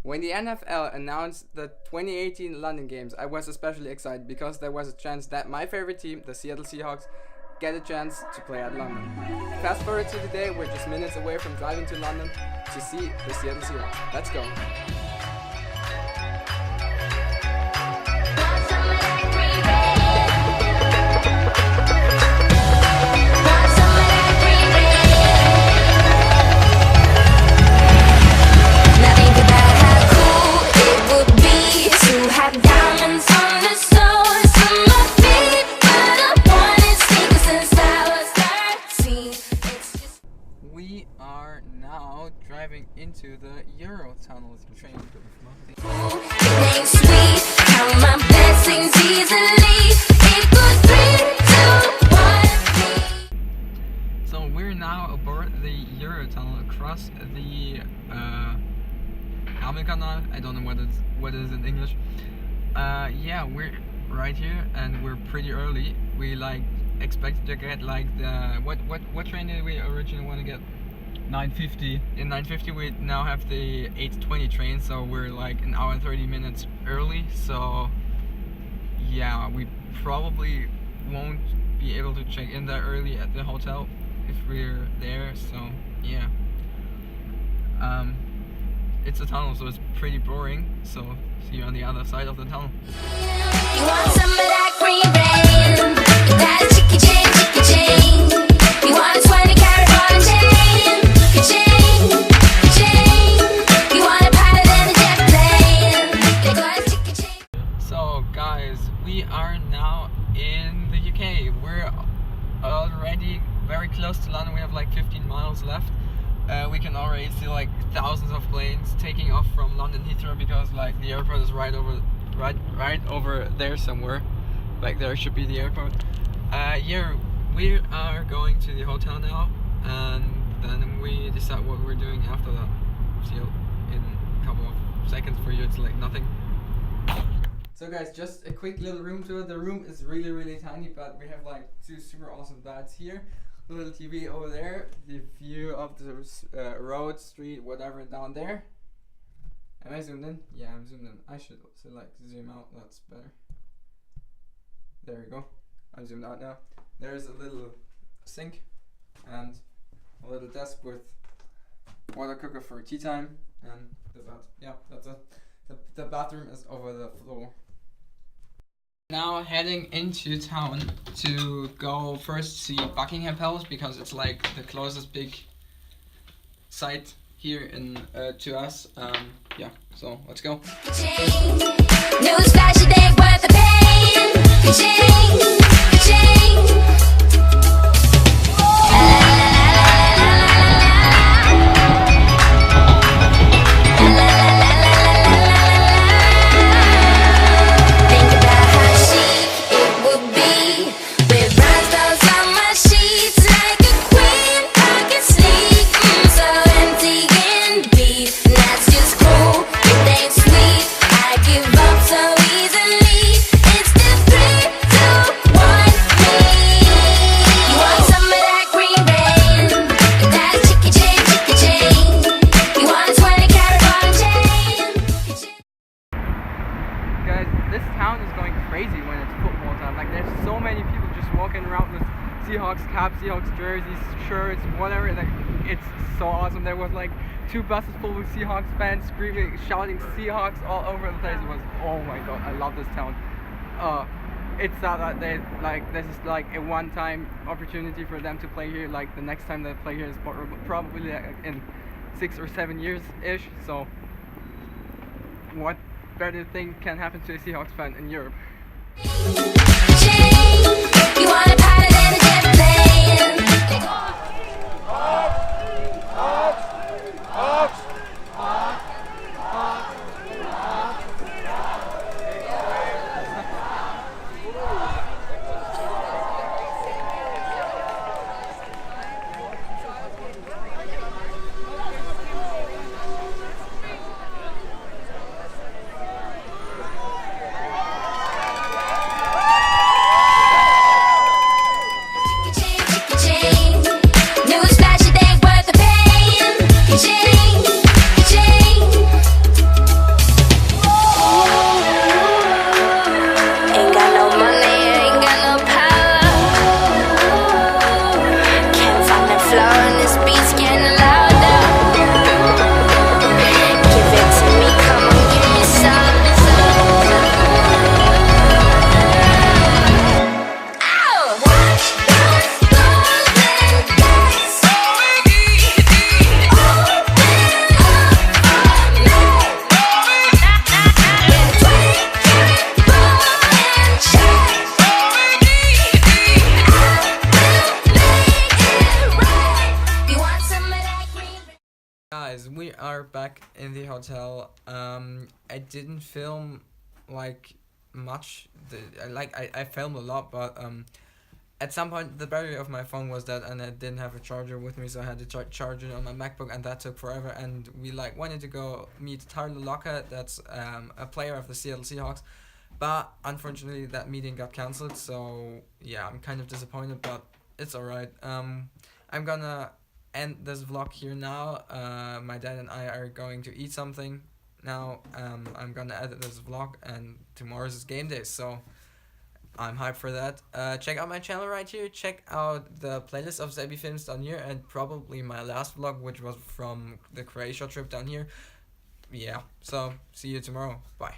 When the NFL announced the 2018 London games, I was especially excited because there was a chance that my favorite team, the Seattle Seahawks, get a chance to play at London. Fast forward to today, we're just minutes away from driving to London to see the Seattle Seahawks. Let's go. We are now driving into the Euro tunnel train. So we're now aboard the Euro tunnel across the Canal. I don't know what it is in English. Yeah, we're right here and we're pretty early. We expected to get the what train did we originally want to get? 9:50. In 9:50 we now have the 8:20 train, so we're an hour and 30 minutes early. So yeah, we probably won't be able to check in that early at the hotel if we're there. So yeah, it's a tunnel, so it's pretty boring. So see you on the other side of the tunnel. You want some of that green rain? That chicky chain. You want a 20-carat ball chain? You want a pilot and a jet plane? They got a chicky chain. So guys, we are now in the UK. We're already very close to London. We have 15 miles left. We can already see thousands of planes taking off from London Heathrow because the airport is right over there somewhere. There should be the airport. Yeah, we are going to the hotel now, and then we decide what we're doing after that. See you in a couple of seconds. For you it's nothing. So guys, just a quick little room tour. The room is really tiny, but we have two super awesome beds here. A little TV over there. The view of the road, street, whatever down there. Am I zoomed in? Yeah, I'm zoomed in. I should zoom out. That's better. There we go. I'm zoomed out now. There's a little sink and a little desk with water cooker for tea time and the bed. Yeah, that's it. The bathroom is over the floor. Now heading into town to go first see Buckingham Palace because it's the closest big site here to us. Yeah, so let's go. Newsflash, it ain't worth the pain. There's so many people just walking around with Seahawks caps, Seahawks jerseys, shirts, whatever. It's so awesome. There was 2 buses full with Seahawks fans screaming, shouting Seahawks all over the place. It was, oh my god, I love this town. It's sad that this is a one-time opportunity for them to play here. The next time they play here is probably in 6 or 7 years ish. So what better thing can happen to a Seahawks fan in Europe? You want a pilot and a jet plane? in the hotel. I didn't film like much. I filmed a lot, but at some point the battery of my phone was dead and I didn't have a charger with me, so I had to charge it on my MacBook, and that took forever. And we like wanted to go meet Tyler Lockett, that's a player of the Seattle Seahawks, but unfortunately that meeting got cancelled. So yeah, I'm kind of disappointed, but it's alright. I'm gonna end this vlog here now. My dad and I are going to eat something now. I'm gonna edit this vlog, and tomorrow's is game day, so I'm hyped for that. Check out my channel right here. Check out the playlist of Zebi films down here, and probably my last vlog, which was from the Croatia trip down here. Yeah, so see you tomorrow. Bye.